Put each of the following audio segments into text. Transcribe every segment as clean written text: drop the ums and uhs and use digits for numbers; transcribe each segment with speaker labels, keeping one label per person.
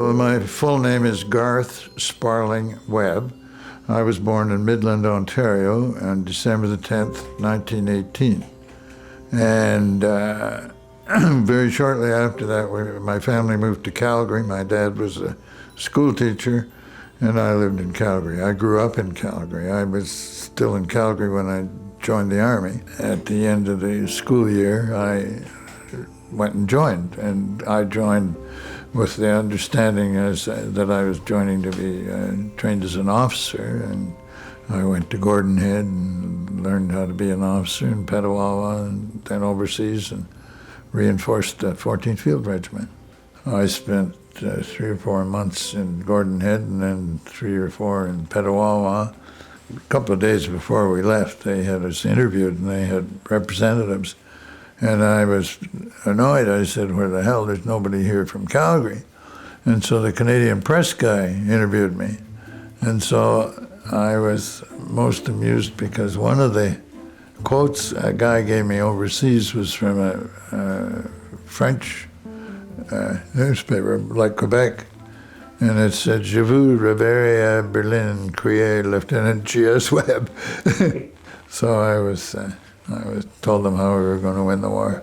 Speaker 1: Well, my full name is Garth Sparling Webb. I was born in Midland, Ontario on December the 10th, 1918. And very shortly after that, my family moved to Calgary. My dad was a school teacher, and I lived in Calgary. I grew up in Calgary. I was still in Calgary when I joined the Army. At the end of the school year, I went and joined, and I joined with the understanding that I was joining to be trained as an officer, and I went to Gordon Head and learned how to be an officer in Petawawa, and then overseas and reinforced the 14th Field Regiment. I spent 3 or 4 months in Gordon Head and then 3 or 4 in Petawawa. A couple of days before we left, they had us interviewed, and they had representatives. And I was annoyed. I said, where the hell, there's nobody here from Calgary. And so the Canadian press guy interviewed me. And so I was most amused because one of the quotes a guy gave me overseas was from a French newspaper, like Quebec. And it said, Je vous reverrai à Berlin, criait Lieutenant G.S. Webb. So I told them how we were going to win the war.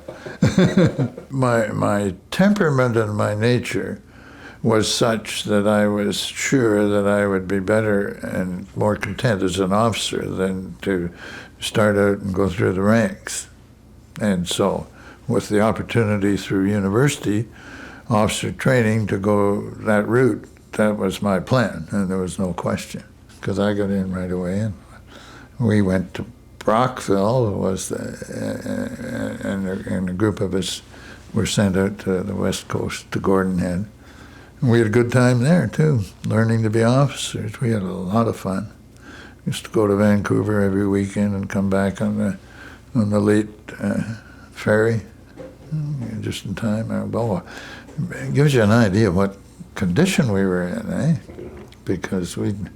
Speaker 1: My temperament and my nature was such that I was sure that I would be better and more content as an officer than to start out and go through the ranks. And so, with the opportunity through university, officer training to go that route, that was my plan, and there was no question, because I got in right away, and we went to Brockville, and a group of us were sent out to the west coast to Gordon Head. And we had a good time there too, learning to be officers. We had a lot of fun. We used to go to Vancouver every weekend and come back on the late ferry, just in time. Well, it gives you an idea of what condition we were in, because we'd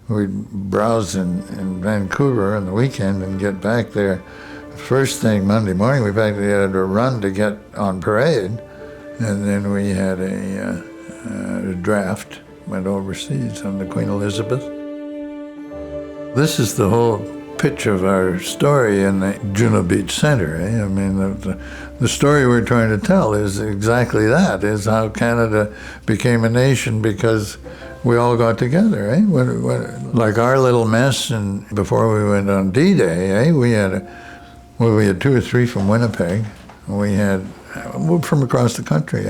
Speaker 1: browse in Vancouver on the weekend and get back there. First thing Monday morning, we practically had to run to get on parade, and then we had a draft, went overseas on the Queen Elizabeth. This is the whole pitch of our story in the Juno Beach Centre. I mean, the story we're trying to tell is exactly that, is how Canada became a nation because we all got together, like our little mess, and before we went on D-Day, we had 2 or 3 from Winnipeg. We had from across the country,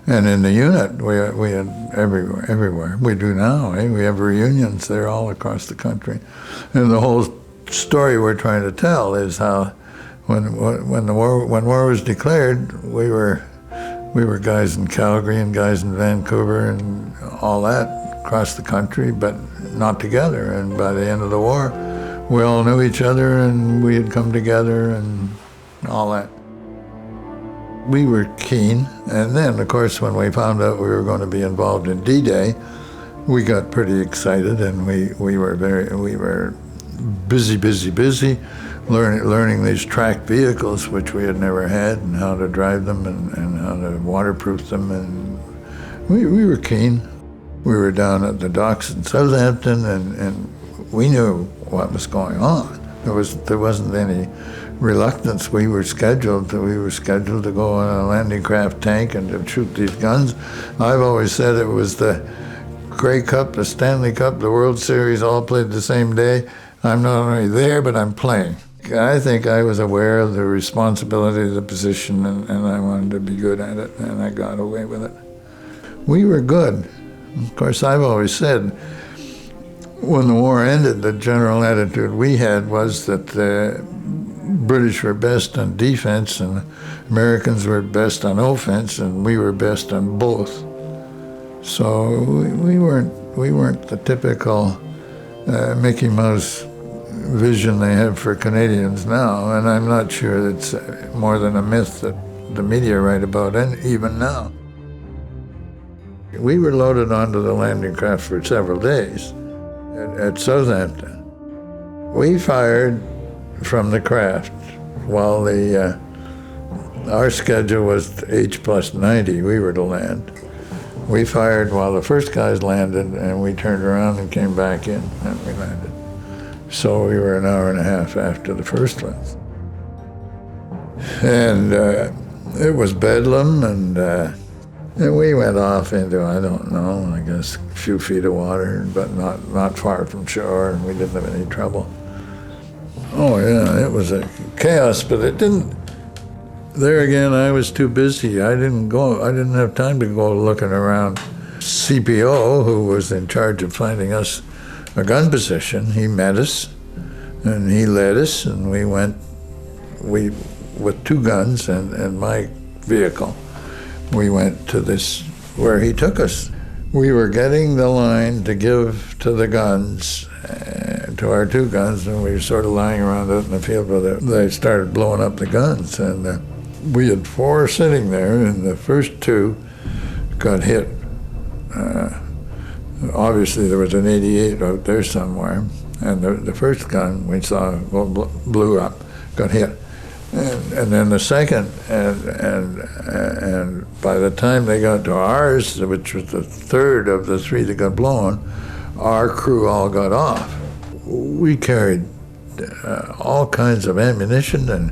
Speaker 1: And in the unit, we had everywhere. We do now, We have reunions there all across the country. And the whole story we're trying to tell is how when war was declared, we were guys in Calgary and guys in Vancouver and all that across the country, but not together. And by the end of the war, we all knew each other and we had come together and all that. We were keen, and then, of course, when we found out we were going to be involved in D-Day, we got pretty excited, and we were busy, learning these tracked vehicles, which we had never had, and how to drive them and how to waterproof them, and we were keen. We were down at the docks in Southampton, and we knew what was going on. There wasn't any reluctance. We were scheduled to go on a landing craft tank and to shoot these guns. I've always said it was the Grey Cup, the Stanley Cup, the World Series all played the same day. I'm not only there, but I'm playing. I think I was aware of the responsibility of the position, and I wanted to be good at it, and I got away with it. We were good. Of course, I've always said, when the war ended, the general attitude we had was that the British were best on defense and Americans were best on offense, and we were best on both. So we weren't the typical Mickey Mouse vision they have for Canadians now, and I'm not sure it's more than a myth that the media write about, and even now. We were loaded onto the landing craft for several days at Southampton. We fired from the craft while our schedule was H+90, we were to land. We fired while the first guys landed, and we turned around and came back in, and we landed. So we were an hour and a half after the first ones. And it was bedlam, and we went off into, I don't know, I guess a few feet of water, but not far from shore, and we didn't have any trouble. Oh yeah, it was a chaos, but it didn't. There again, I was too busy. I didn't have time to go looking around. CPO, who was in charge of finding us a gun position, he met us, and he led us, and we went, with 2 guns and my vehicle, we went to this, where he took us. We were getting the line to give to the guns, to our 2 guns, and we were sort of lying around out in the field where they started blowing up the guns. And we had 4 sitting there, and the first 2 got hit. Obviously, there was an 88 out there somewhere, and the first gun we saw blew up, got hit. And then the second, and by the time they got to ours, which was the third of the 3 that got blown, our crew all got off. We carried all kinds of ammunition and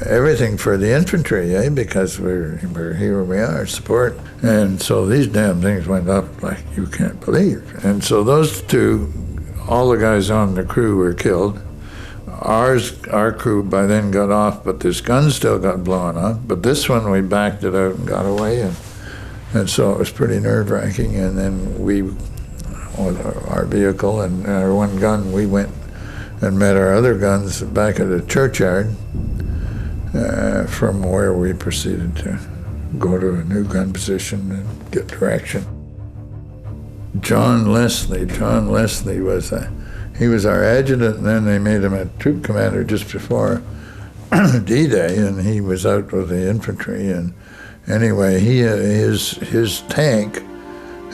Speaker 1: everything for the infantry, because we're here we are, support. And so these damn things went up like you can't believe. And so those 2, all the guys on the crew were killed. Our crew by then got off, but this gun still got blown up. But this one, we backed it out and got away, and so it was pretty nerve-wracking. And then our vehicle and our 1 gun, we went and met our other guns back at the churchyard, from where we proceeded to go to a new gun position and get direction. John Leslie was he was our adjutant, and then they made him a troop commander just before D-Day, and he was out with the infantry. And anyway, his tank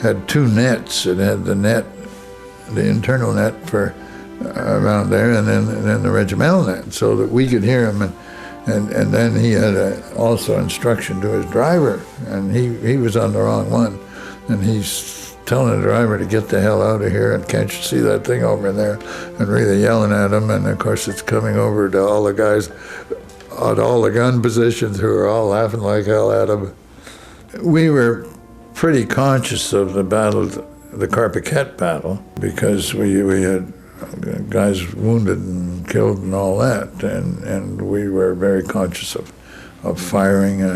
Speaker 1: had 2 nets. It had the internal net for around there, and then the regimental net, so that we could hear him. And then he had also instruction to his driver, and he was on the wrong one, and he's telling the driver to get the hell out of here, and can't you see that thing over there, and really yelling at him. And of course it's coming over to all the guys at all the gun positions, who are all laughing like hell at him. We were pretty conscious of the battle, the Carpiquet battle, because we had guys wounded and killed and all that, and we were very conscious of firing a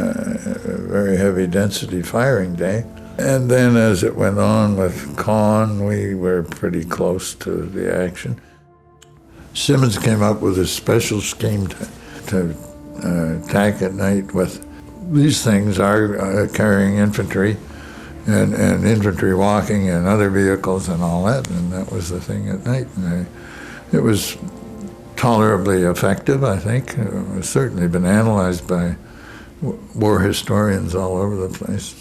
Speaker 1: very heavy density firing day. And then as it went on with Con, we were pretty close to the action. Simmons came up with a special scheme to attack at night with these things, are carrying infantry and infantry walking and other vehicles and all that, and that was the thing at night. And it was tolerably effective, I think. It was certainly been analyzed by war historians all over the place.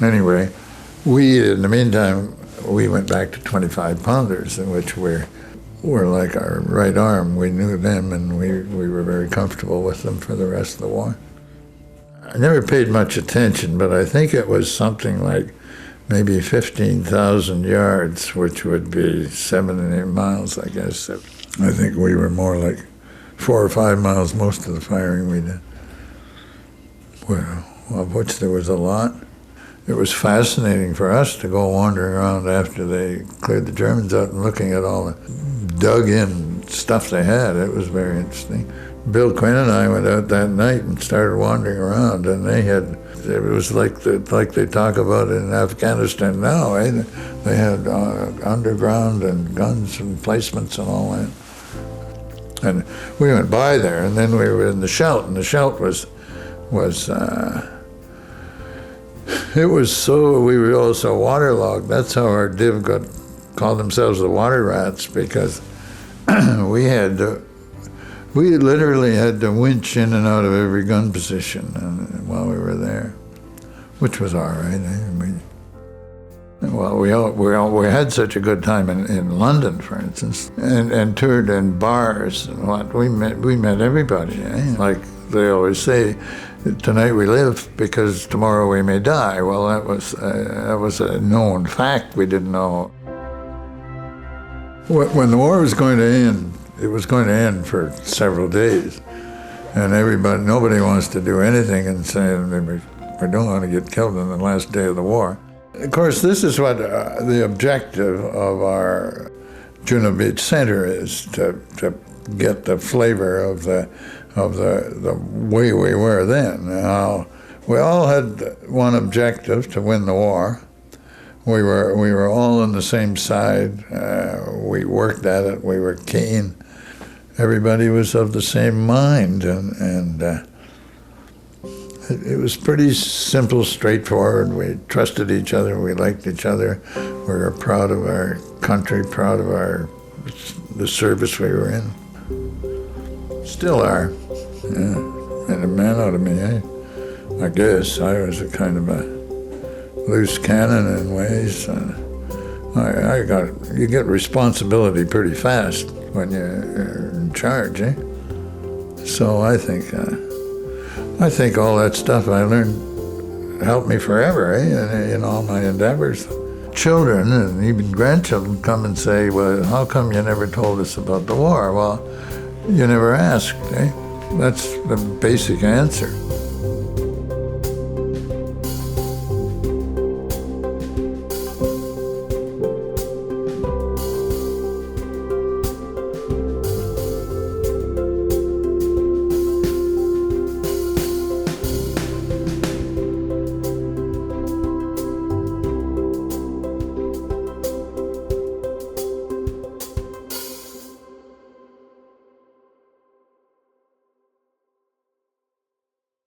Speaker 1: Anyway, in the meantime, we went back to 25-pounders, in which were like our right arm. We knew them, and we were very comfortable with them for the rest of the war. I never paid much attention, but I think it was something like maybe 15,000 yards, which would be 7 and 8 miles, I guess. I think we were more like 4 or 5 miles most of the firing we did, of which there was a lot. It was fascinating for us to go wandering around after they cleared the Germans out and looking at all the dug-in stuff they had. It was very interesting. Bill Quinn and I went out that night and started wandering around, and it was like they talk about in Afghanistan now, eh? They had underground and guns and placements and all that. And we went by there, and then we were in the Scheldt, and the Scheldt we were all so waterlogged. That's how our div called themselves the water rats, because we literally had to winch in and out of every gun position while we were there, which was all right. We had such a good time in London, for instance, and toured in bars and what. We met everybody. Eh? Like they always say, tonight we live because tomorrow we may die. Well, that was a known fact. We didn't know. When the war was going to end, it was going to end for several days. And nobody wants to do anything and say we don't want to get killed on the last day of the war. Of course, this is what the objective of our Juno Beach Centre is, to get the flavor of the way we were then. Now, we all had one objective: to win the war. We were all on the same side. We worked at it. We were keen. Everybody was of the same mind, and it was pretty simple, straightforward. We trusted each other. We liked each other. We were proud of our country, proud of the service we were in. Still are. Yeah. Made a man out of me, eh? I guess I was a kind of a loose cannon in ways. You get responsibility pretty fast when you're in charge, eh? So I think all that stuff I learned helped me forever, eh? In all my endeavors. Children and even grandchildren come and say, "Well, how come you never told us about the war?" Well, you never asked, eh? That's the basic answer.